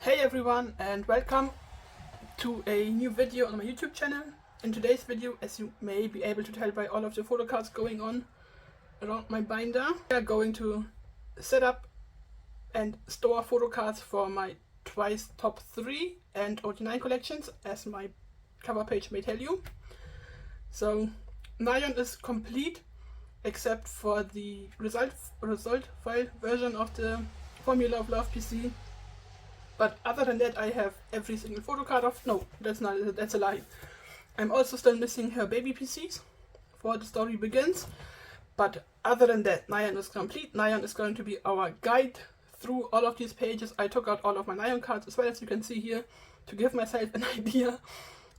Hey everyone, and welcome to a new video on my YouTube channel. In today's video, as you may be able to tell by all of the photo cards going on around my binder, we are going to set up and store photo cards for my Twice Top 3 and OT9 collections, as my cover page may tell you. So Nyan is complete except for the result file version of the Formula of Love PC. But other than that, I have every single photo card of... No, that's a lie. I'm also still missing her baby PCs for The Story Begins. But other than that, Nyan is complete. Nyan is going to be our guide through all of these pages. I took out all of my Nyan cards as well, as you can see here, to give myself an idea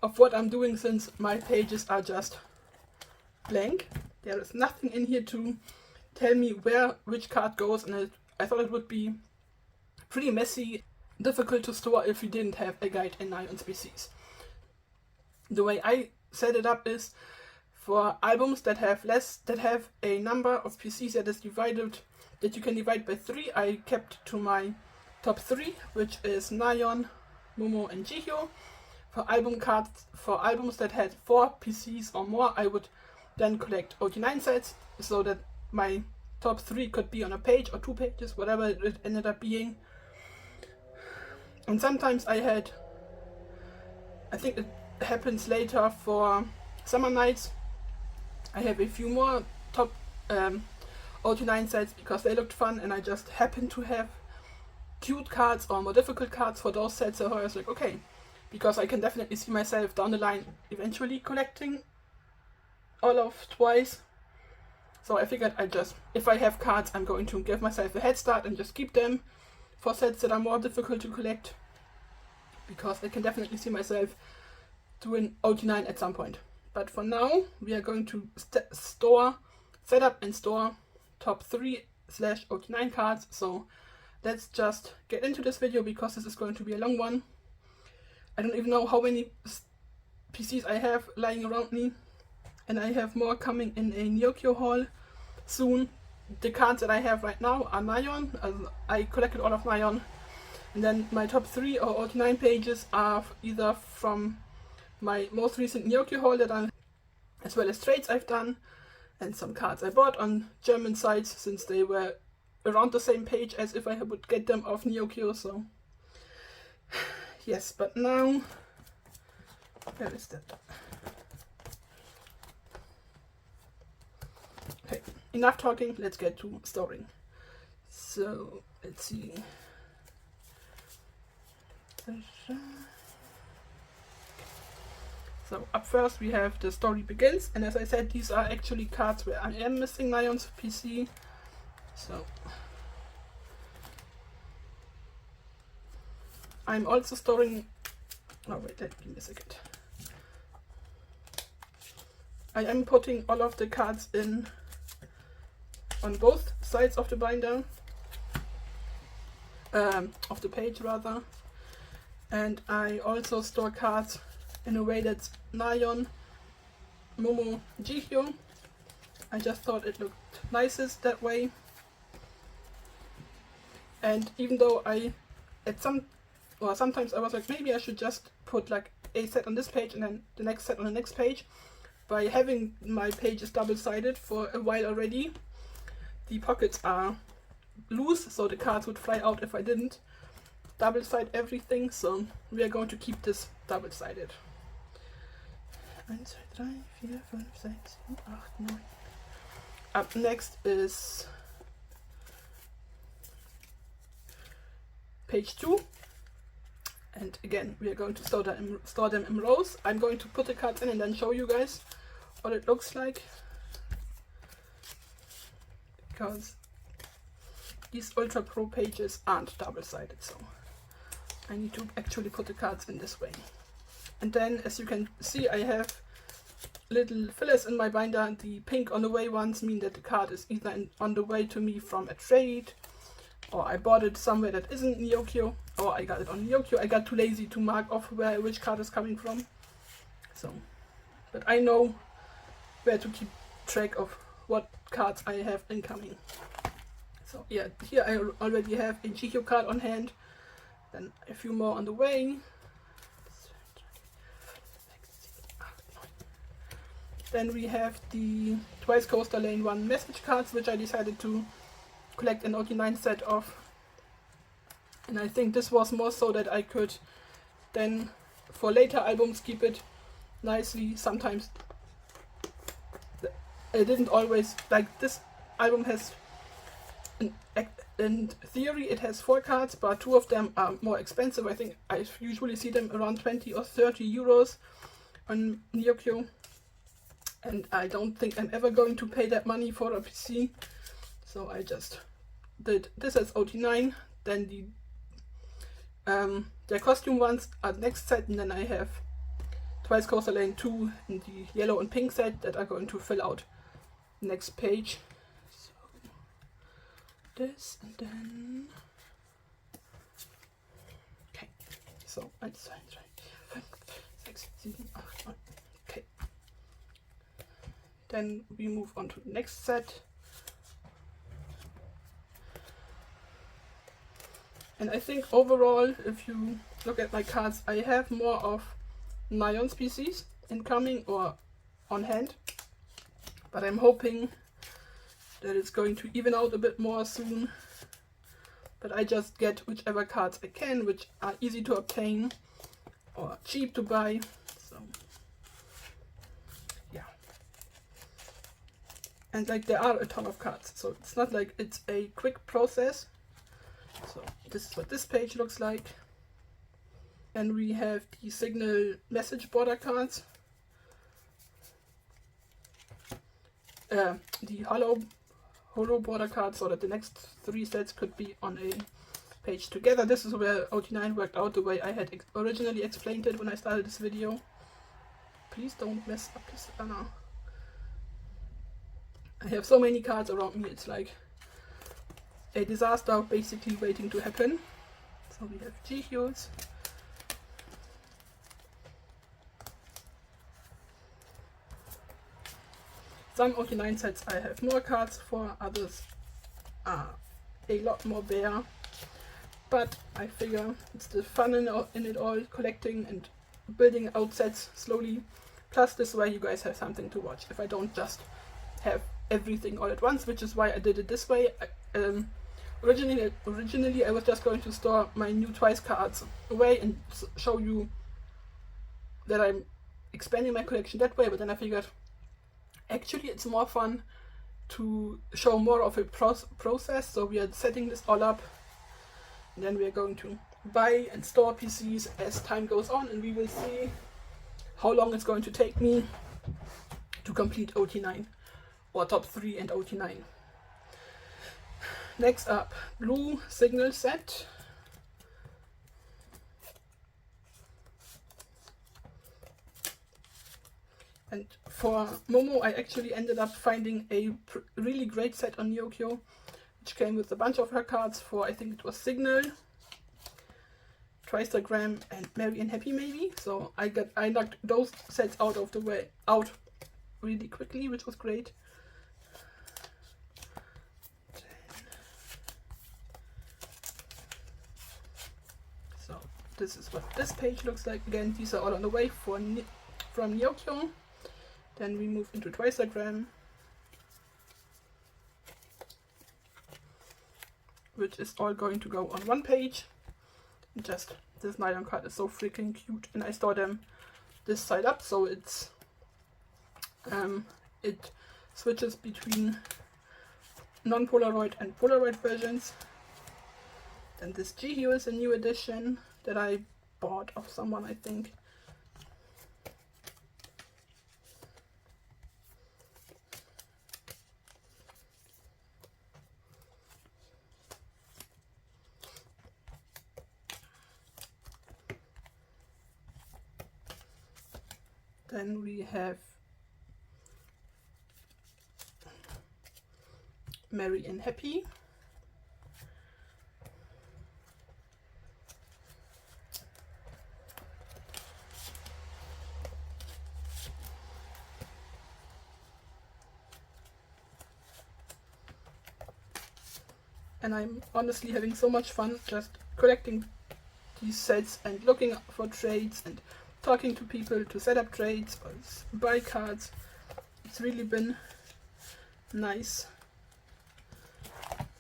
of what I'm doing, since my pages are just blank. There is nothing in here to tell me where which card goes, and I thought it would be pretty messy, difficult to store if you didn't have a guide in Nyan's PCs. The way I set it up is for albums that have a number of PCs that is divided, that you can divide by 3. I kept to my top 3, which is Nyan, Momo and Jihyo. For albums that had 4 PCs or more, I would then collect OT9 sets, so that my top 3 could be on a page or 2 pages, whatever it ended up being. And sometimes I think it happens later for Summer Nights, I have a few more top OT9 sets because they looked fun, and I just happened to have cute cards or more difficult cards for those sets. So I was like, okay, because I can definitely see myself down the line eventually collecting all of Twice. So I figured if I have cards, I'm going to give myself a head start and just keep them for sets that are more difficult to collect, because I can definitely see myself doing OT9 at some point. But for now, we are going to set up and store top 3/OT9 cards. So let's just get into this video, because this is going to be a long one. I don't even know how many PCs I have lying around me, and I have more coming in a Nyokyo haul soon. The cards that I have right now are Nyan. I collected all of Nyan. And then my top 3 or OT9 pages are either from my most recent Nyokyo haul that I, as well as trades I've done, and some cards I bought on German sites, since they were around the same page as if I would get them off Nyokyo. So yes, but now, where is that? Okay, enough talking, let's get to storing. So let's see. So up first we have The Story Begins, and as I said, these are actually cards where I am missing Nyan's PC. So I'm also storing... Oh wait, give me a second. I am putting all of the cards in on both sides of the binder, of the page rather. And I also store cards in a way that's Nyan, Momo, Jihyo. I just thought it looked nicest that way. And even though sometimes I was like, maybe I should just put like a set on this page and then the next set on the next page. By having my pages double-sided for a while already, the pockets are loose, so the cards would fly out if I didn't double-side everything. So we are going to keep this double-sided. 1, 2, 3, 4, 5, 6, 7, 8, 9. Up next is page 2. And again, we are going to store them in rows. I'm going to put the cards in and then show you guys what it looks like, because these Ultra Pro pages aren't double-sided, so I need to actually put the cards in this way. And then, as you can see, I have little fillers in my binder. The pink on the way ones mean that the card is either on the way to me from a trade, or I bought it somewhere that isn't Nyokyo, or I got it on Nyokyo. I got too lazy to mark off which card is coming from. So, but I know where to keep track of what cards I have incoming. So yeah, here I already have a Jihyo card on hand, Then a few more on the way. Then we have the Twice Coaster Lane 1 message cards, which I decided to collect an OT9 set of. And I think this was more so that I could then, for later albums, keep it nicely. Sometimes I didn't always, like this album has, in theory it has 4 cards, but 2 of them are more expensive. I think I usually see them around 20 or 30 euros on Nyokyo. And I don't think I'm ever going to pay that money for a PC. So I just did this as OT9. Then the costume ones are the next set. And then I have Twice Coaster Lane 2 in the yellow and pink set that are going to fill out the next page. So this and then... Okay. So 1, 2, 3, 4, 5, 6, 7, 8, 9. Okay. Then we move on to the next set. And I think overall, if you look at my cards, I have more of Neon species incoming or on hand. But I'm hoping that it's going to even out a bit more soon. But I just get whichever cards I can, which are easy to obtain or cheap to buy. So and like there are a ton of cards, so it's not like it's a quick process. So this is what this page looks like. And we have the Signal message border cards. The holo border cards, so that the next 3 sets could be on a page together. This is where OT9 worked out the way I had originally explained it when I started this video. Please don't mess up this banner. I have so many cards around me, it's like a disaster basically waiting to happen. So we have G-Hues. Some OT9 sets I have more cards for, others are a lot more bare. But I figure it's the fun in it all, collecting and building out sets slowly. Plus this way you guys have something to watch if I don't just have everything all at once, which is why I did it this way. Originally I was just going to store my new Twice cards away and show you that I'm expanding my collection that way, but then I figured actually it's more fun to show more of a process. So we are setting this all up, and then we are going to buy and store PCs as time goes on, and we will see how long it's going to take me to complete OT9 or top 3 and OT9. Next up, blue Signal set. And for Momo I actually ended up finding a really great set on Nyokyo, which came with a bunch of her cards for, I think it was Signal, Tristagram and Merry and Happy maybe. So I knocked those sets out of the way really quickly, which was great. So this is what this page looks like. Again, these are all on the way from Nyokyo. Then we move into Tristagram, which is all going to go on one page. And just this nylon card is so freaking cute, and I store them this side up, so it's it switches between non-Polaroid and Polaroid versions. Then this G-Hue is a new edition that I bought off someone, I think. Then we have Merry and Happy. And I'm honestly having so much fun just collecting these sets and looking for trades and talking to people to set up trades or buy cards. It's really been nice.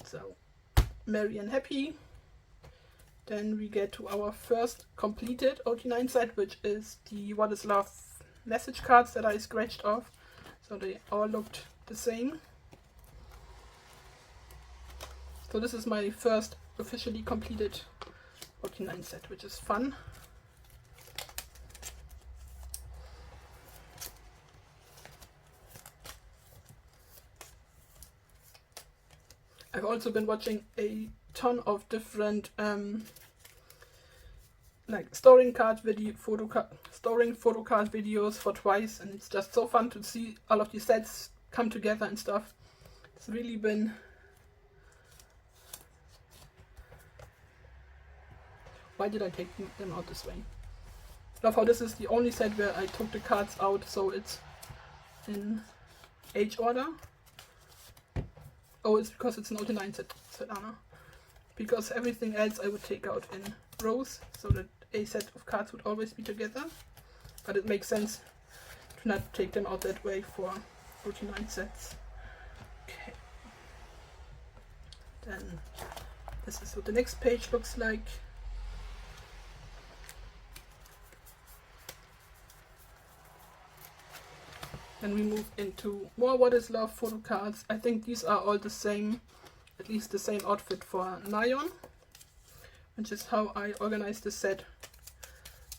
So, merry and happy. Then we get to our first completed OT9 set, which is the What is Love message cards that I scratched off. So they all looked the same. So this is my first officially completed OT9 set, which is fun. I've also been watching a ton of different like storing photo card videos for Twice, and it's just so fun to see all of these sets come together and stuff. It's really been why did I take them out this way? I love how this is the only set where I took the cards out, so it's in age order. Oh, it's because it's an OT9 set, said Anna. Because everything else I would take out in rows, so that a set of cards would always be together. But it makes sense to not take them out that way for OT9 sets. Okay. Then this is what the next page looks like. Then we move into more What is Love photo cards. I think these are all the same, at least the same outfit for Nyan, which is how I organized the set,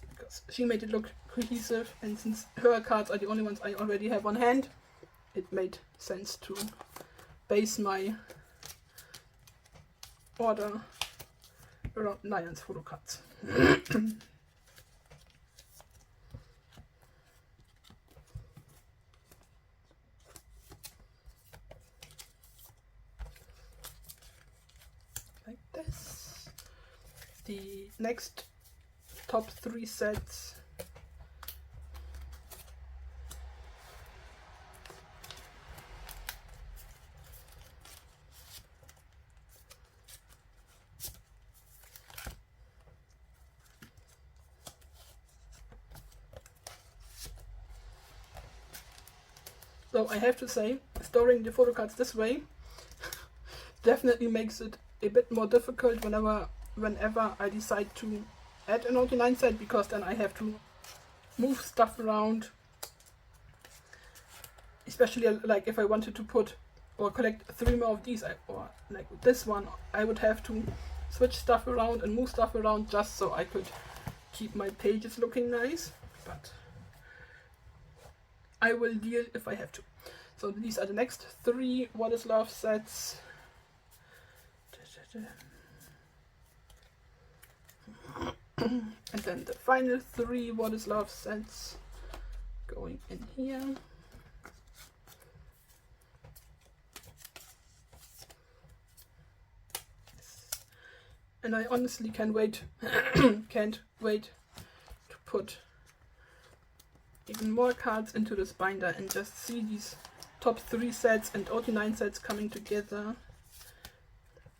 because she made it look cohesive, and since her cards are the only ones I already have on hand, it made sense to base my order around Nyan's photo cards. The next top 3 sets so I have to say, storing the photo cards this way definitely makes it a bit more difficult whenever I decide to add an OT9 set, because then I have to move stuff around, especially like if I wanted to put or collect 3 more of these, or like this one, I would have to switch stuff around and move stuff around just so I could keep my pages looking nice, but I will deal if I have to. So these are the next 3 What is Love sets. And then the final 3 What is Love sets going in here. And I honestly can't wait to put even more cards into this binder and just see these top 3 sets and OT9 sets coming together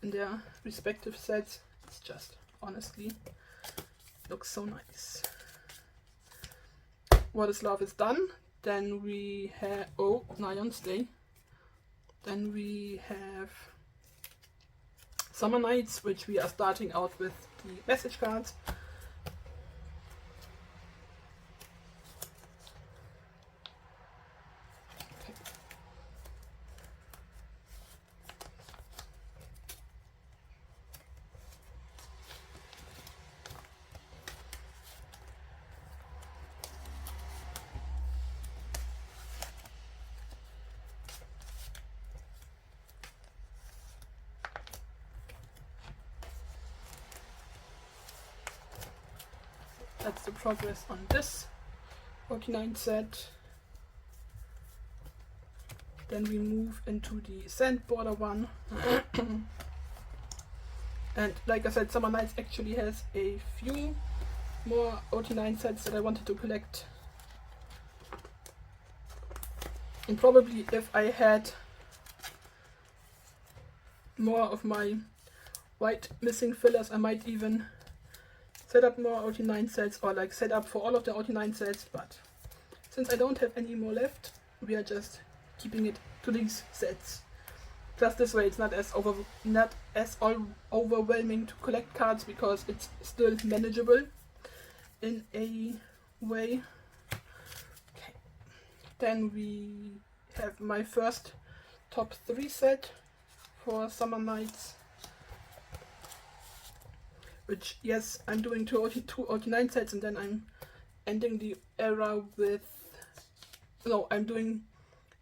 in their respective sets. It's just honestly looks so nice. What is Love is done. Then we have Nyan stay. Then we have Summer Nights, which we are starting out with the message cards. That's the progress on this OT9 set. Then we move into the sand border one. And like I said, Summer Nights actually has a few more OT9 sets that I wanted to collect. And probably if I had more of my white missing fillers, I might even set up more OT9 sets, or like set up for all of the OT9 sets, but since I don't have any more left, we are just keeping it to these sets. Just this way it's not as overwhelming to collect cards, because it's still manageable in a way. Okay. Then we have my first top 3 set for Summer Nights, which, yes, I'm doing two OT9 sets, and then I'm ending the era with, no, I'm doing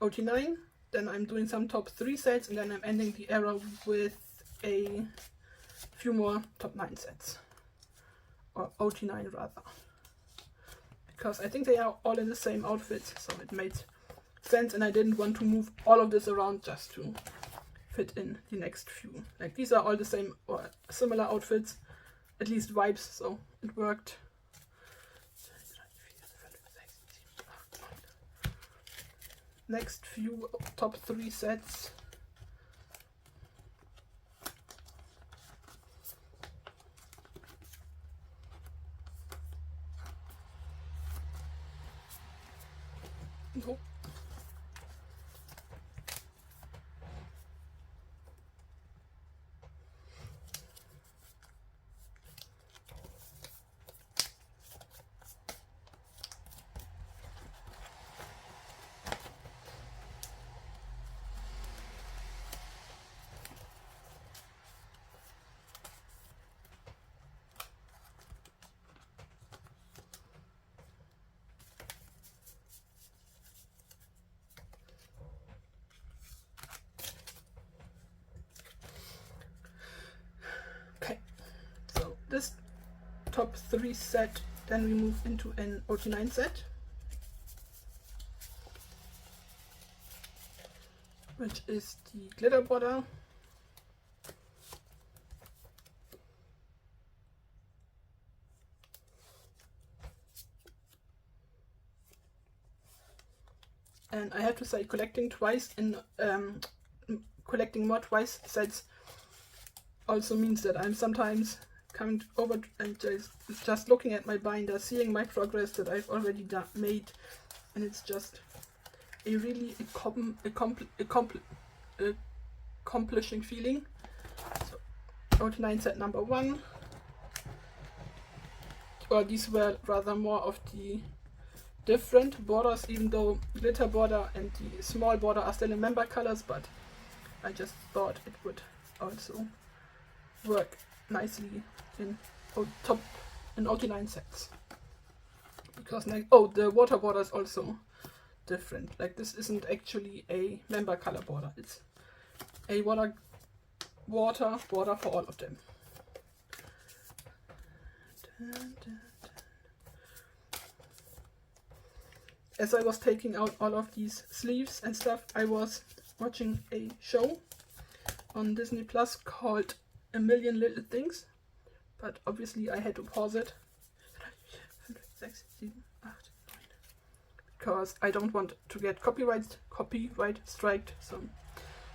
OT9, then I'm doing some top 3 sets, and then I'm ending the era with a few more top 9 sets, or OT9 rather, because I think they are all in the same outfits, so it made sense, and I didn't want to move all of this around just to fit in the next few. Like, these are all the same or similar outfits, at least vibes, so it worked. Next few top 3 sets. Nope. This top 3 set, then we move into an OT9 set, which is the glitter border, and I have to say, collecting more twice sets also means that I'm sometimes coming over and just looking at my binder, seeing my progress that I've already made, and it's just a really accomplishing feeling. So, OT9 set number 1, or these were rather more of the different borders, even though glitter border and the small border are still in member colors, but I just thought it would also work nicely in OT9 sets, because the water border is also different. Like, this isn't actually a member color border, it's a water border for all of them. As I was taking out all of these sleeves and stuff, I was watching a show on Disney Plus called A Million Little Things, but obviously I had to pause it because I don't want to get copyright striked. So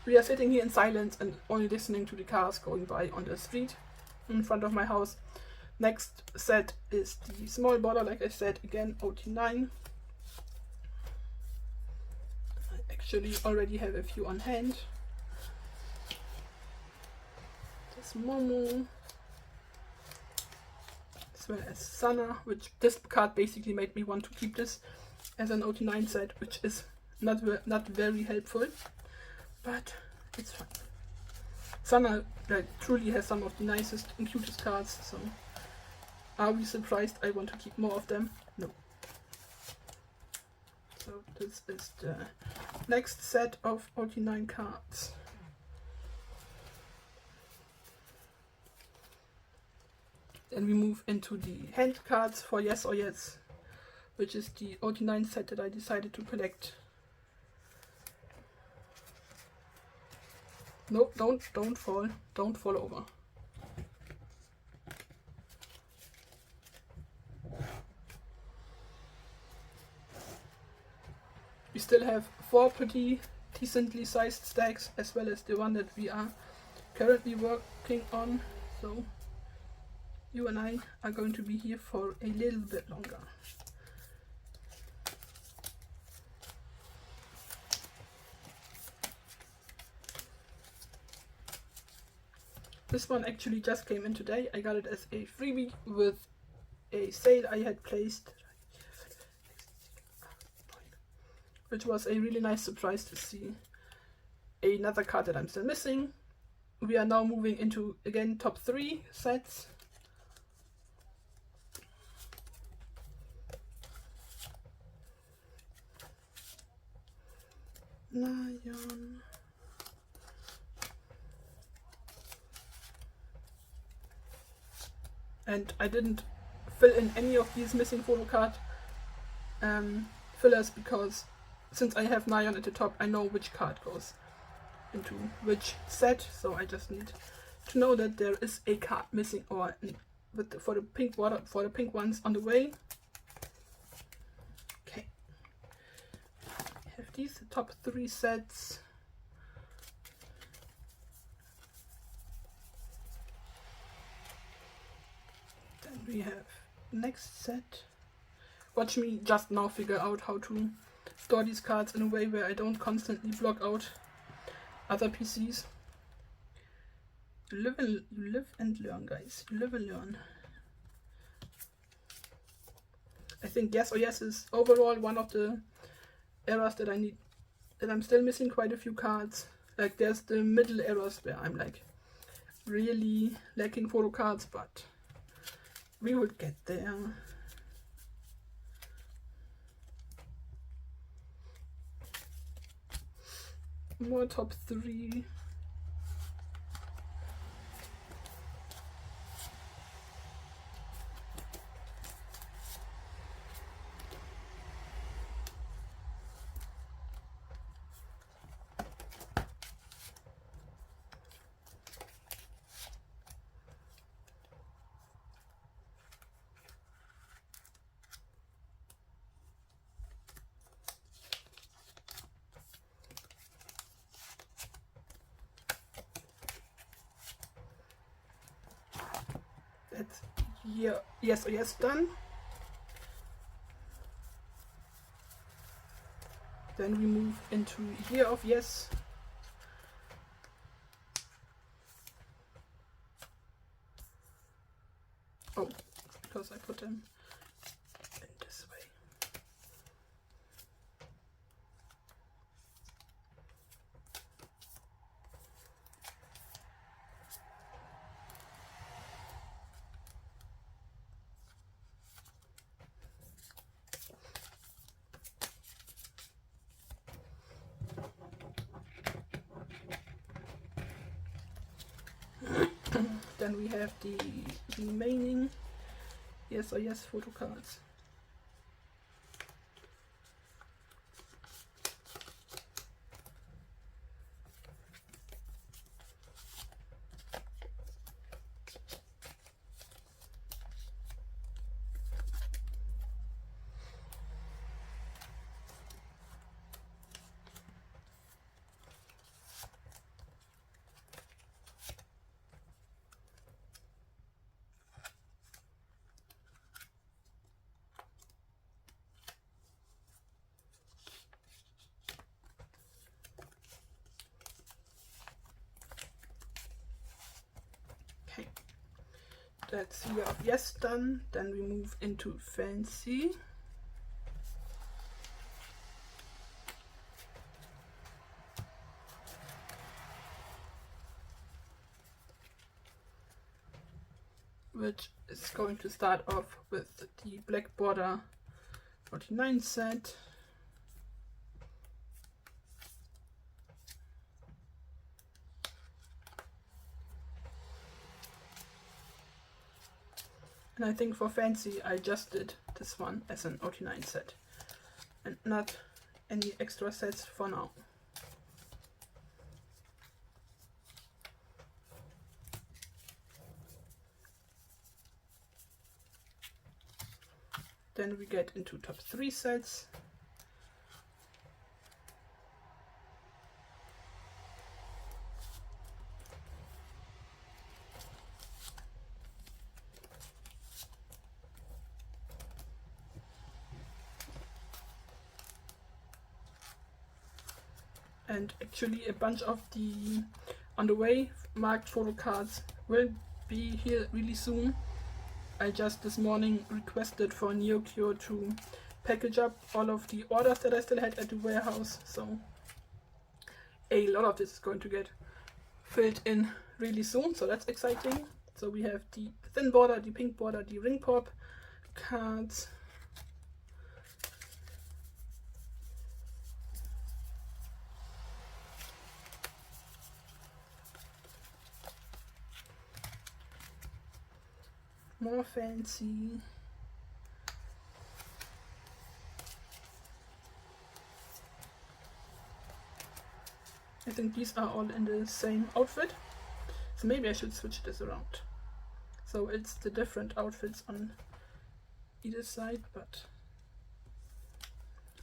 we are sitting here in silence and only listening to the cars going by on the street in front of my house. Next set is the small border, like I said, again OT9. I actually already have a few on hand. This Momo, as well as Sana, which this card basically made me want to keep this as an OT9 set, which is not very helpful, but it's fine. Sana truly has some of the nicest and cutest cards, so are we surprised I want to keep more of them? No. So this is the next set of OT9 cards. Then we move into the hand cards for Yes or Yes, which is the OT9 set that I decided to collect. No, don't fall over. We still have 4 pretty decently sized stacks, as well as the one that we are currently working on. So you and I are going to be here for a little bit longer. This one actually just came in today. I got it as a freebie with a sale I had placed, which was a really nice surprise to see another card that I'm still missing. We are now moving into, again, top 3 sets. Lion. And I didn't fill in any of these missing photo card fillers because since I have Nyan at the top, I know which card goes into which set, so I just need to know that there is a card missing, or for the pink ones on the way. Okay, I have these top 3 sets. Then we have next set. Watch me just now figure out how to store these cards in a way where I don't constantly block out other PCs. You live and learn, guys. You live and learn. I think Yes or Yes is overall one of the eras that I'm still missing quite a few cards. Like there's the middle eras where I'm like really lacking photo cards, but we will get there. More top 3. That's Yes or Yes done. Then we move into Year of Yes. Oh, because I put them in this way. Then we have the remaining Yes or Yes photo cards. Okay, that's Year of Yes done. Then we move into Fancy. Which is going to start off with the black border OT9 set. And I think for Fancy I just did this one as an OT9 set and not any extra sets for now. Then we get into top 3 sets. and actually a bunch of the on the way marked photo cards will be here really soon. I just this morning requested for Neocure to package up all of the orders that I still had at the warehouse, so a lot of this is going to get filled in really soon, so that's exciting. So we have the thin border, the pink border, the ring pop cards. More fancy. I think these are all in the same outfit, so maybe I should switch this around. So it's the different outfits on either side, but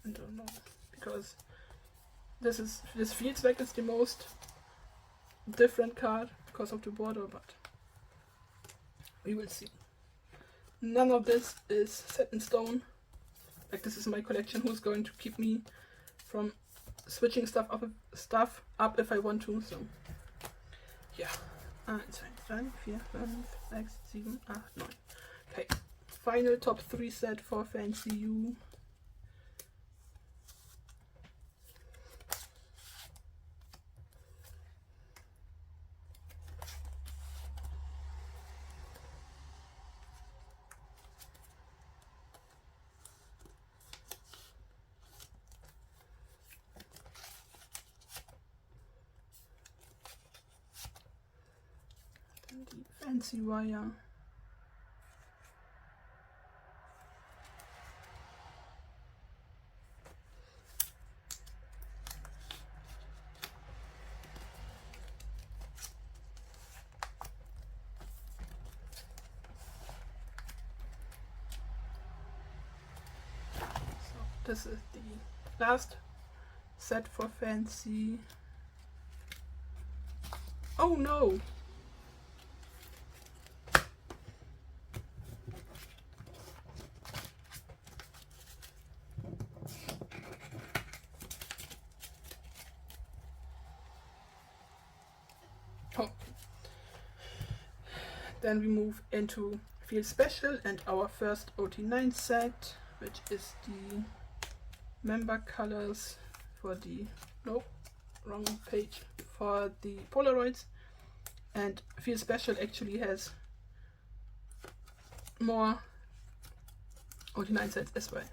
I don't know, because this feels like it's the most different card because of the border, but we will see. None of this is set in stone. Like, this is my collection, who's going to keep me from switching stuff up if I want to. So yeah. 1, 2, 3, 4, 5, 6, 7, 8, 9. Okay. Final top 3 set for Fancy You. Die Fancy Wire. This is the last set for Fancy. Oh no! Oh. Then we move into Feel Special and our first OT9 set, which is the member colors for the, no, wrong page, for the Polaroids. And Feel Special actually has more OT9 sets as well.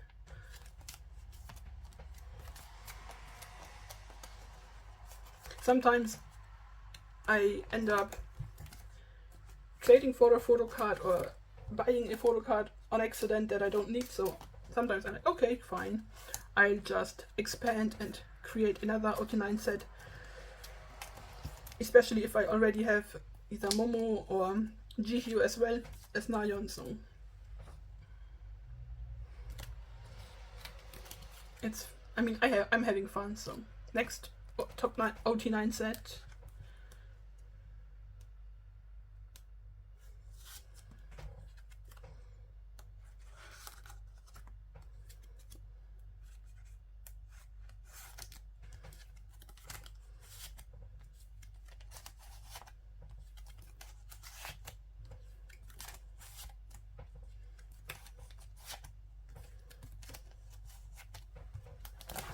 Sometimes I end up trading for a photo card or buying a photo card on accident that I don't need, so sometimes I'm like, okay, fine, I'll just expand and create another OT9 set, especially if I already have either Momo or GQ as well as Nayeon, so it's, I mean, I'm having fun. So next top 9 OT9 set.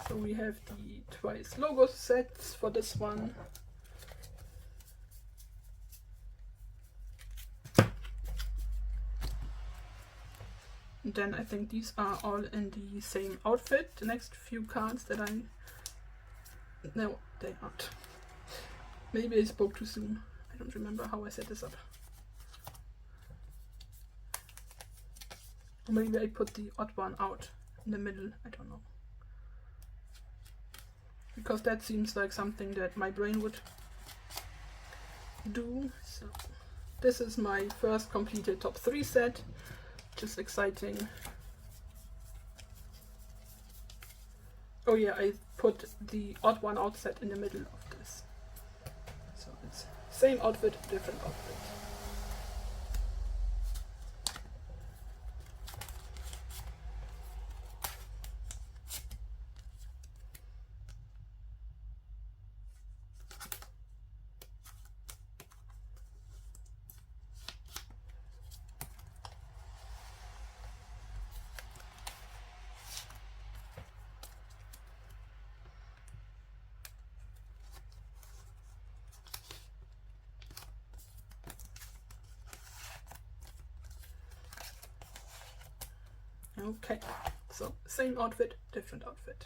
So we have the twice logo sets for this one. And then I think these are all in the same outfit. The next few cards that no, they aren't. Maybe I spoke too soon. I don't remember how I set this up. Or maybe I put the odd one out in the middle, I don't know. Because that seems like something that my brain would do. So this is my first completed top 3 set, which is exciting. Oh yeah, I put the odd one out set in the middle of this. So it's same outfit, different outfit. Okay, so same outfit, different outfit.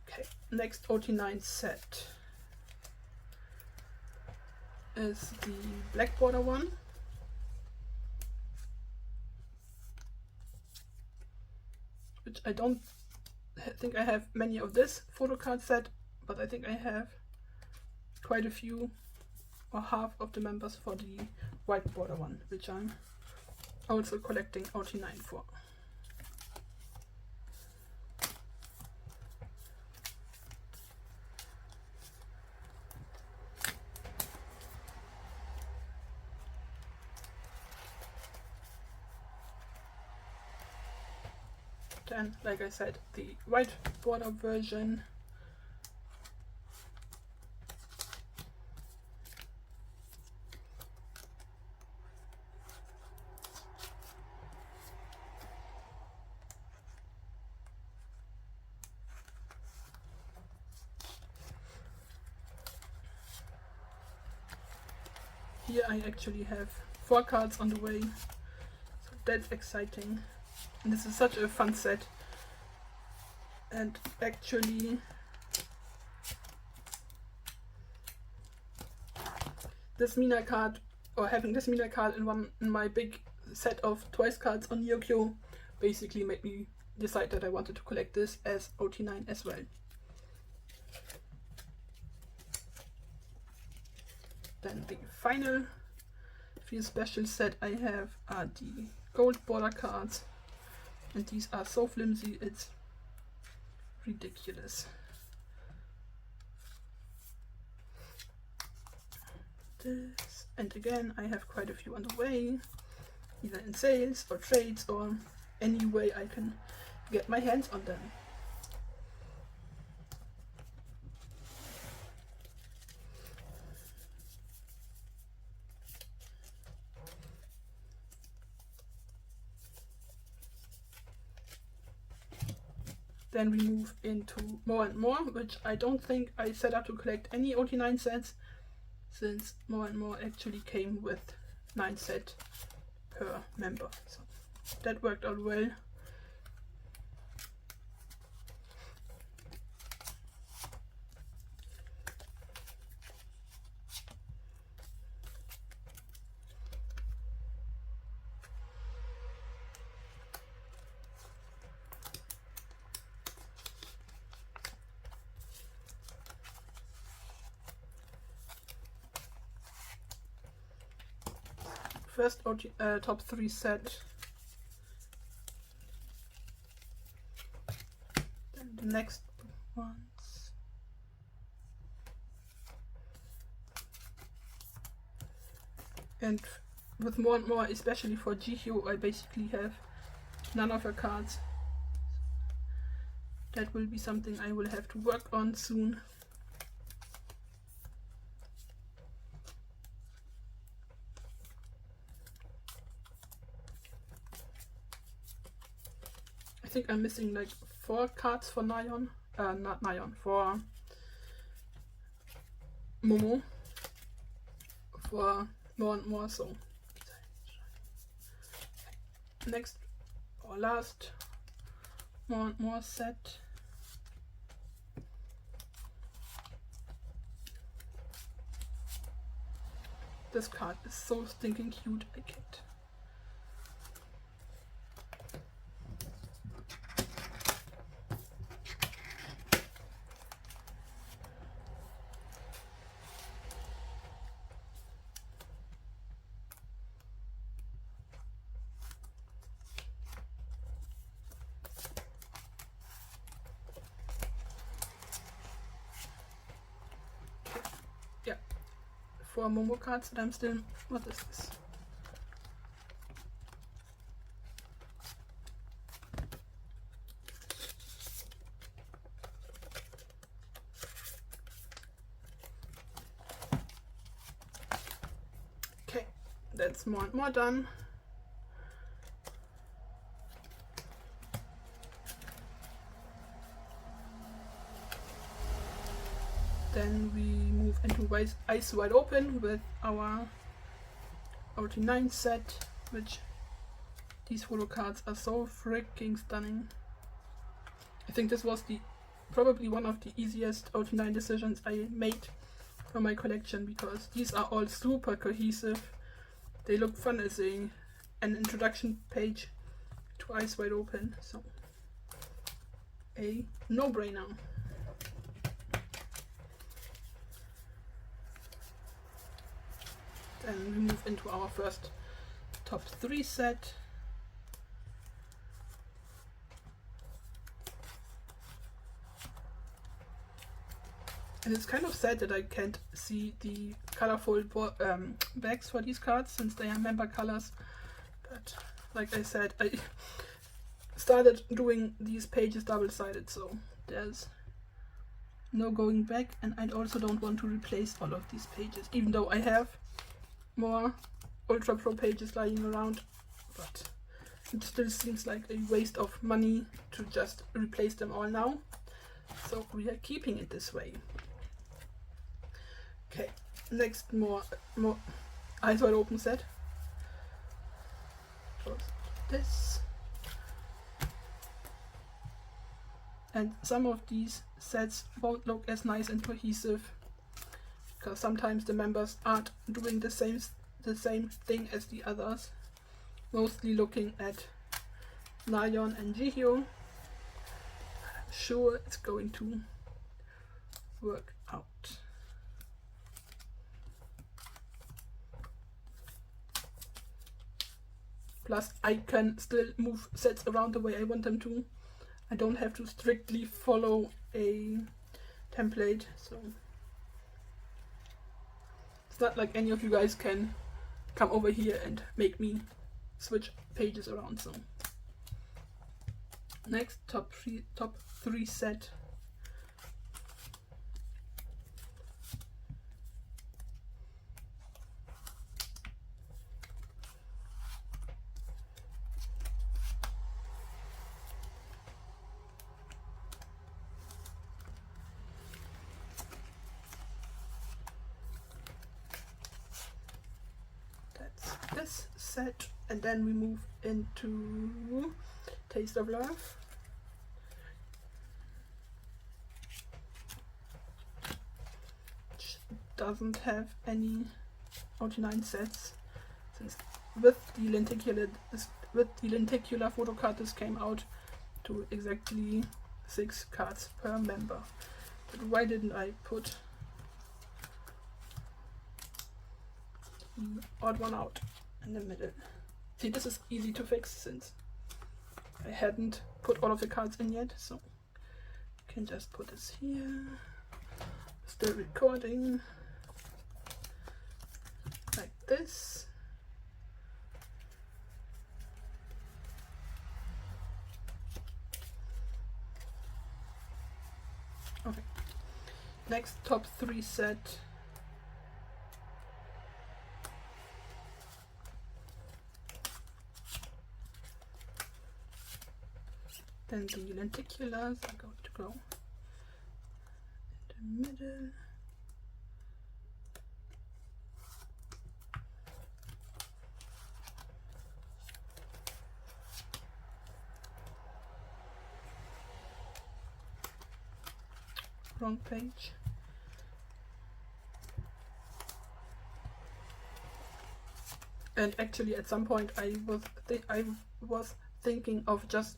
Okay, next OT9 set is the black border one. Which I don't think I have many of this photo card set, but I think I have quite a few, or half of the members for the white border one, which I'm also collecting OT9 for. Then, like I said, the white border version. Here I actually have 4 cards on the way, so that's exciting. And this is such a fun set. And actually this Mina card, or having this Mina card in my big set of twice cards on Yokyo, basically made me decide that I wanted to collect this as OT9 as well. Then the final few special set I have are the gold border cards, and these are so flimsy it's ridiculous. This, and again I have quite a few on the way, either in sales or trades or any way I can get my hands on them. Then we move into more and more, which I don't think I set up to collect any OT9 sets, since more and more actually came with 9 sets per member. So that worked out well. First top 3 set, then the next ones, and with more and more, especially for GQ, I basically have none of her cards. That will be something I will have to work on soon. I think I'm missing like 4 cards for Nyan, not Nyan, for Momo, for more and more. So next or last more and more set. This card is so stinking cute, I can't. Yeah, 4 Momo cards that I'm still. What is this? Okay, that's more and more done. Then we move into Eyes Wide Open with our OT9 set, which These photo cards are so freaking stunning. I think this was probably one of the easiest OT9 decisions I made for my collection, because these are all super cohesive. They look fun as an introduction page to Eyes Wide Open, so a no-brainer. Then we move into our first top 3 set. And it's kind of sad that I can't see the colorful backs for these cards, since they are member colors. But like I said, I started doing these pages double-sided, so there's no going back. And I also don't want to replace all of these pages, even though I have more Ultra Pro pages lying around. But it still seems like a waste of money to just replace them all now. So we are keeping it this way. Okay, next more Eyes Wide Open set. Close this. And some of these sets won't look as nice and cohesive, because sometimes the members aren't doing the same thing as the others. Mostly looking at Nayeon and Jihyo. I'm sure it's going to work out. Plus, I can still move sets around the way I want them to. I don't have to strictly follow a template, so it's not like any of you guys can come over here and make me switch pages around. So next, top three set. This set, and then we move into Taste of Love. Which doesn't have any OT9 sets, since with the lenticular photo card this came out to exactly 6 cards per member. But why didn't I put the odd one out in the middle? See, this is easy to fix since I hadn't put all of the cards in yet, so I can just put this here. Still recording like this. Okay, next top 3 set. Then the lenticulars are going to go in the middle. Wrong page. And actually at some point I was thinking of just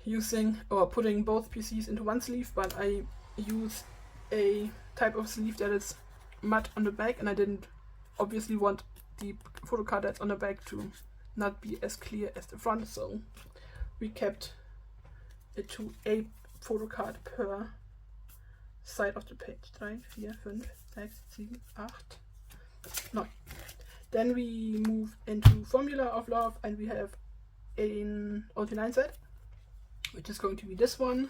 using or putting both PCs into one sleeve, but I use a type of sleeve that is matte on the back, and I didn't obviously want the photo card that's on the back to not be as clear as the front, so we kept it to a photo card per side of the page. 3, 4, 5, 6, 7, 8, 9. Then we move into Formula of Love, and we have an OT9 set, which is going to be this one,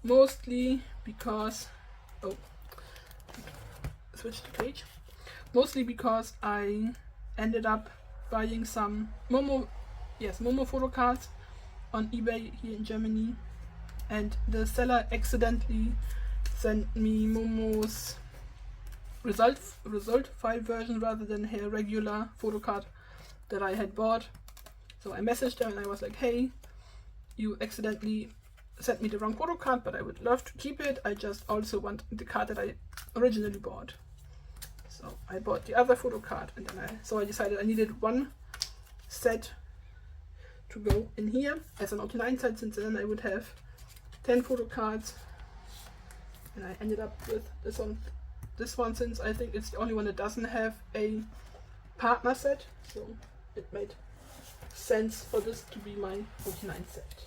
mostly because switch the page. Mostly because I ended up buying some Momo photo cards on eBay here in Germany, and the seller accidentally sent me Momo's result file version rather than her regular photo card that I had bought, So I messaged them and I was like, hey, you accidentally sent me the wrong photo card, but I would love to keep it. I just also want the card that I originally bought. So I bought the other photo card, and then I decided I needed one set to go in here as an OT9 set, since then I would have 10 photo cards. And I ended up with this one, since I think it's the only one that doesn't have a partner set, so it made sense for this to be my OT9 set.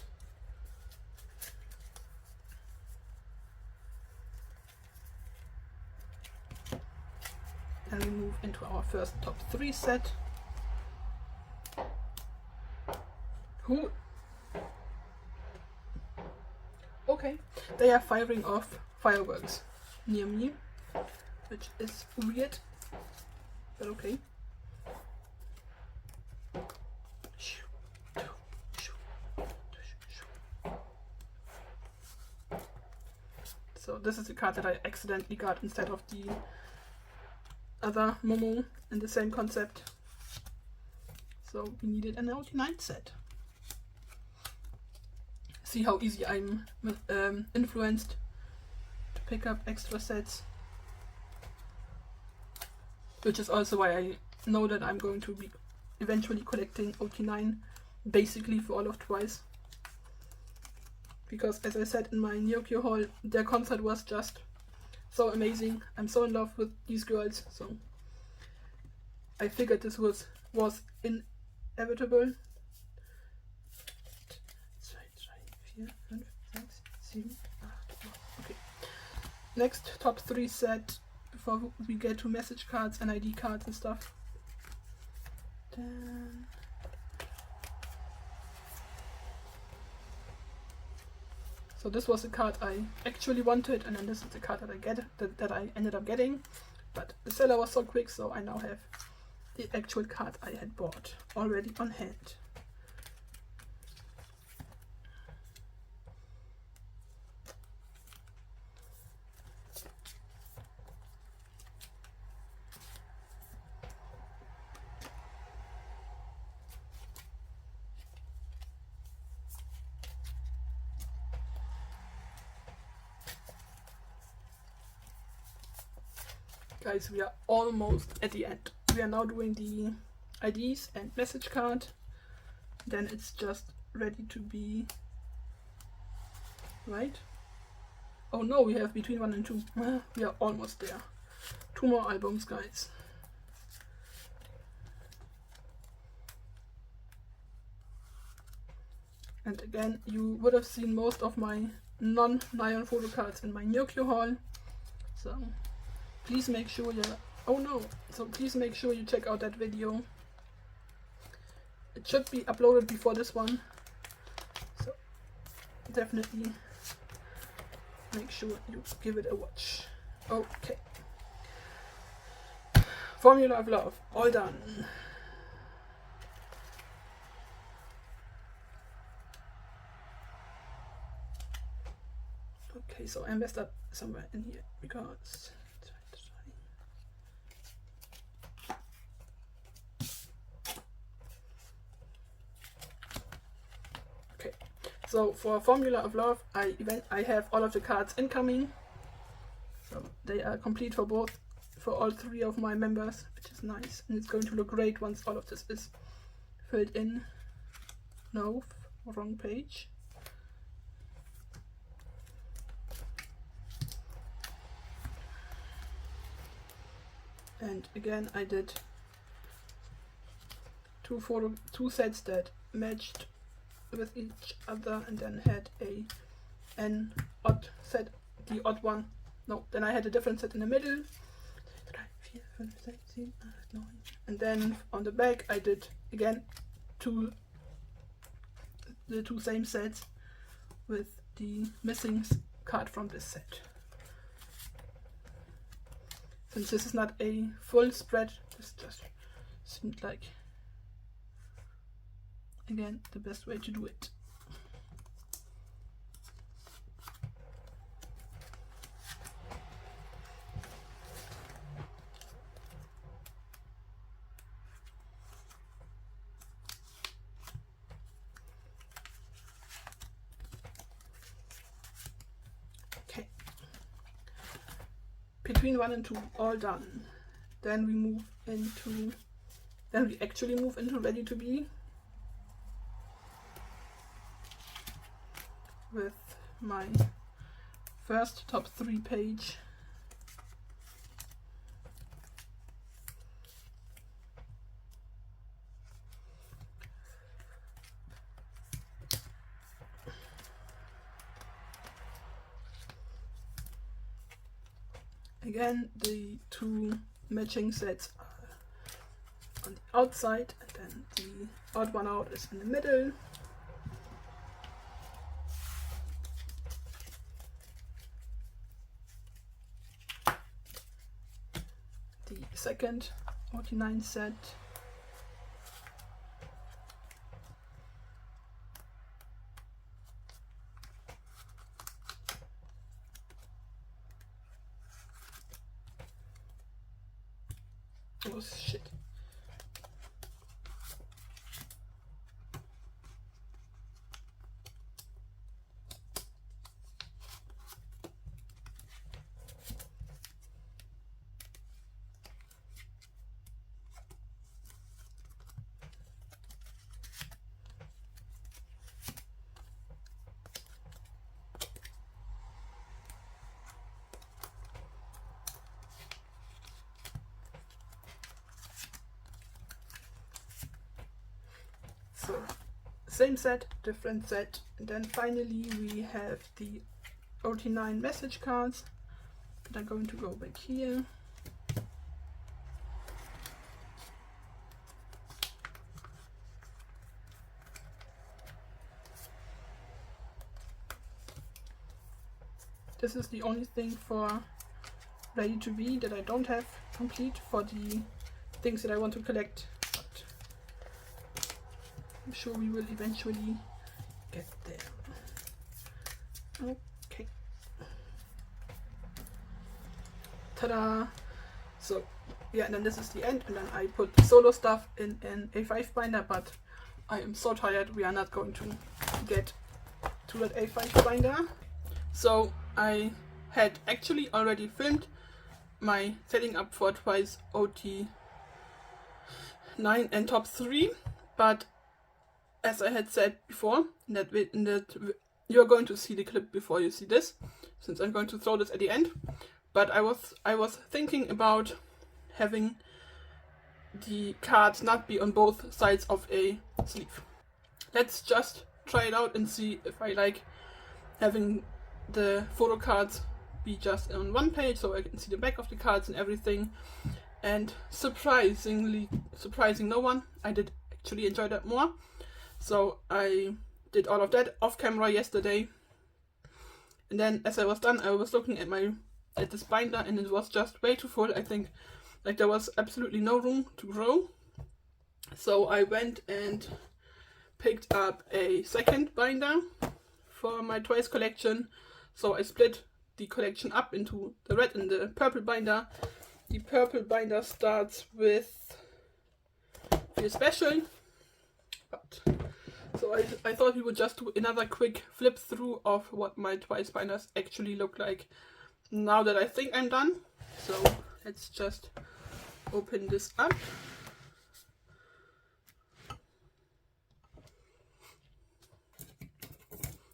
Then we move into our first top 3 set. Okay, they are firing off fireworks near me, which is weird, but okay. So this is the card that I accidentally got instead of the other Momo in the same concept. So we needed an OT9 set. See how easy I'm influenced to pick up extra sets. Which is also why I know that I'm going to be eventually collecting OT9 basically for all of twice. Because as I said in my Nyokyo haul, their concert was just so amazing. I'm so in love with these girls, so I figured this was inevitable. Okay. Next top 3 set before we get to message cards and ID cards and stuff. Then so this was the card I actually wanted, and then this is the card that I ended up getting. But the seller was so quick, so I now have the actual card I had bought already on hand. Guys, we are almost at the end. We are now doing the IDs and message card. Then it's just ready to be, right? Oh no, we have between 1 and 2. We are almost there. 2 more albums, guys. And again, you would have seen most of my non-Nyan photo cards in my Nyokyo haul. So please make sure please make sure you check out that video. It should be uploaded before this one, so definitely make sure you give it a watch. Okay, Formula of Love, all done. Okay, so I messed up somewhere in here because so for Formula of Love, I have all of the cards incoming. So they are complete for all 3 of my members, which is nice. And it's going to look great once all of this is filled in. No, wrong page. And again, I did 2 sets that matched with each other, and then had an odd set, the odd one. No, then I had a different set in the middle. 3, 4, 5, 6, 7, 8, 9. And then on the back I did again the 2 same sets with the missing card from this set. Since this is not a full spread, this just seemed like, again, the best way to do it. screen 1 and 2 all done. Then we actually move into ready to be with my first top 3 page. Again, the 2 matching sets are on the outside, and then the odd one out is in the middle. The second OT9 set. Oh shit. So, same set, different set, and then finally we have the OT9 message cards that are going to go back here. This is the only thing for ready to be that I don't have complete for the things that I want to collect. I'm sure we will eventually get there. Okay. Ta-da! So, yeah, and then this is the end, and then I put the solo stuff in an A5 binder, but I am so tired, we are not going to get to that A5 binder. So, I had actually already filmed my setting up for twice OT9 and top 3, but as I had said before, you're going to see the clip before you see this, since I'm going to throw this at the end. But I was thinking about having the cards not be on both sides of a sleeve. Let's just try it out and see if I like having the photo cards be just on one page, so I can see the back of the cards and everything. And surprising no one, I did actually enjoy that more. So I did all of that off camera yesterday, and then as I was done, I was looking at this binder, and it was just way too full. I think like there was absolutely no room to grow. So I went and picked up a second binder for my twice collection. So I split the collection up into the red and the purple binder. The purple binder starts with Feel Special, but so I thought we would just do another quick flip through of what my twice binders actually look like now that I think I'm done. So let's just open this up.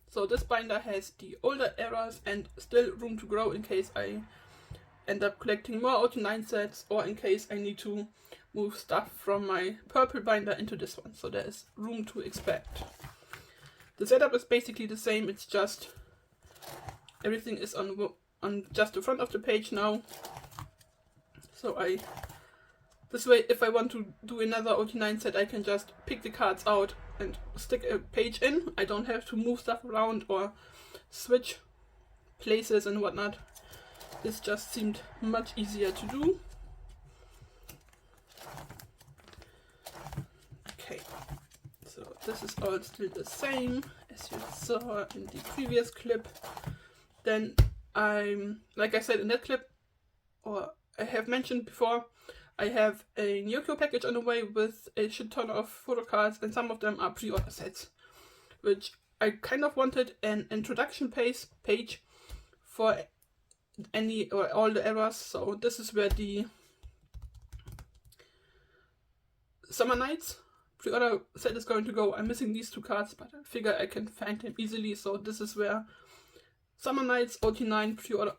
So this binder has the older eras and still room to grow in case I end up collecting more OT9 sets, or in case I need to move stuff from my purple binder into this one, so there is room to expand. The setup is basically the same, it's just everything is on just the front of the page now. So this way, if I want to do another OT9 set, I can just pick the cards out and stick a page in. I don't have to move stuff around or switch places and whatnot. This just seemed much easier to do. Okay, so this is all still the same as you saw in the previous clip. Then like I said in that clip, or I have mentioned before, I have a Nyokyo package on the way with a shit ton of photo cards, and some of them are pre-order sets, which I kind of wanted an introduction page for any or all the errors. So this is where the Summer Nights pre-order set is going to go. I'm missing these 2 cards, but I figure I can find them easily. So this is where Summer Nights OT9 pre-order,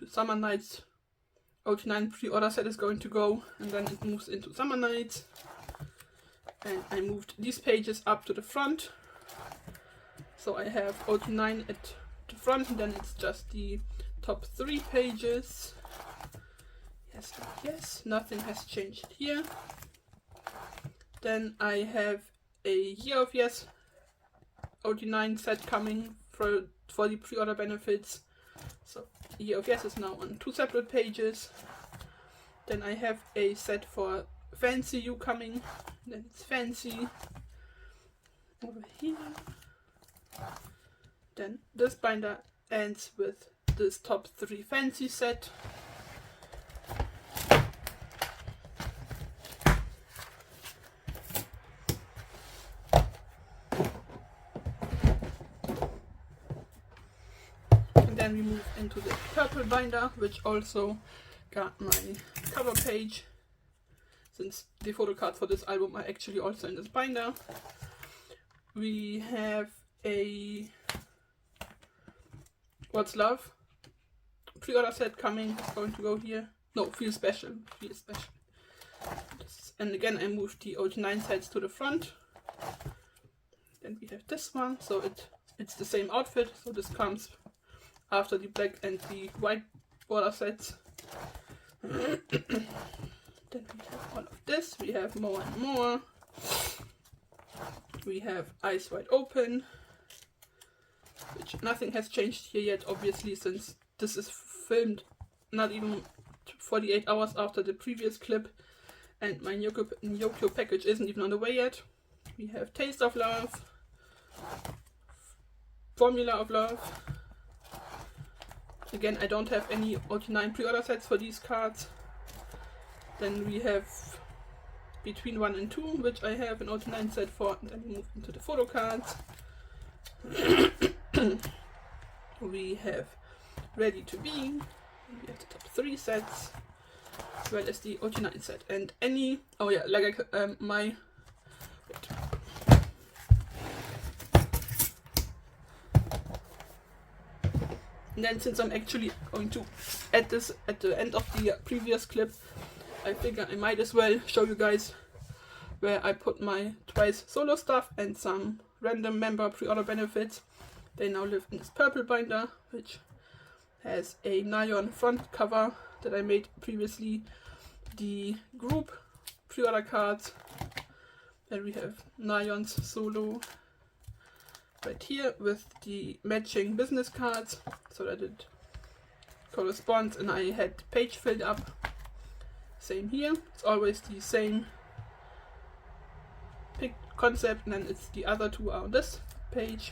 Summer Nights OT9 pre-order set is going to go, and then it moves into Summer Nights. And I moved these pages up to the front. So I have OT9 at the front, and then it's just the top 3 pages. Yes, yes, nothing has changed here. Then I have a Year of Yes OT9 set coming for the pre-order benefits. So Year of Yes is now on 2 separate pages. Then I have a set for Fancy You coming. Then it's Fancy over here. Then this binder ends with this top 3 Fancy set. Then we move into the purple binder, which also got my cover page, since the photo cards for this album are actually also in this binder. We have a What's Love pre-order set coming. It's going to go here. No, Feel Special. Feel Special. And again, I moved the OT9 sets to the front. Then we have this one. So it's the same outfit. So this comes after the black and the white border sets. Then we have all of this. We have more and more. We have Eyes Wide Open, which nothing has changed here yet, obviously, since this is filmed not even 48 hours after the previous clip, and my Yokyo package isn't even on the way yet. We have Taste of Love, Formula of Love. Again, I don't have any OT9 pre-order sets for these cards. Then we have Between 1 and 2, which I have an OT9 set for, and then we move into the photo cards. We have Ready to Be, and we have the top 3 sets, as well as the OT9 set. And any, oh yeah, like wait. And then, since I'm actually going to add this at the end of the previous clip, I figure I might as well show you guys where I put my Twice solo stuff and some random member pre-order benefits. They now live in this purple binder, which has a nylon front cover that I made previously, the group pre-order cards. Then we have Nylon's solo right here with the matching business cards, so that it corresponds, and I had the page filled up. Same here, it's always the same concept, and then it's the other 2 are on this page.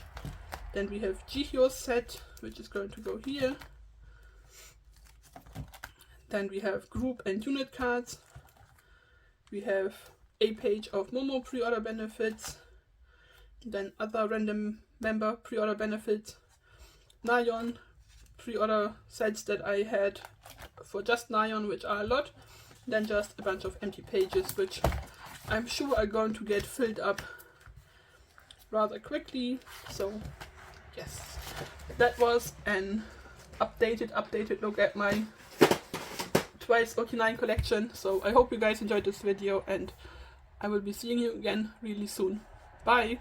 Then we have Jihyo's set, which is going to go here. Then we have group and unit cards. We have a page of Momo pre-order benefits. Then other random member pre-order benefits. Nyan pre-order sets that I had for just Nyan, which are a lot. Then just a bunch of empty pages, which I'm sure are going to get filled up rather quickly. So yes, that was an updated look at my Twice OT9 collection. So I hope you guys enjoyed this video, and I will be seeing you again really soon. Bye!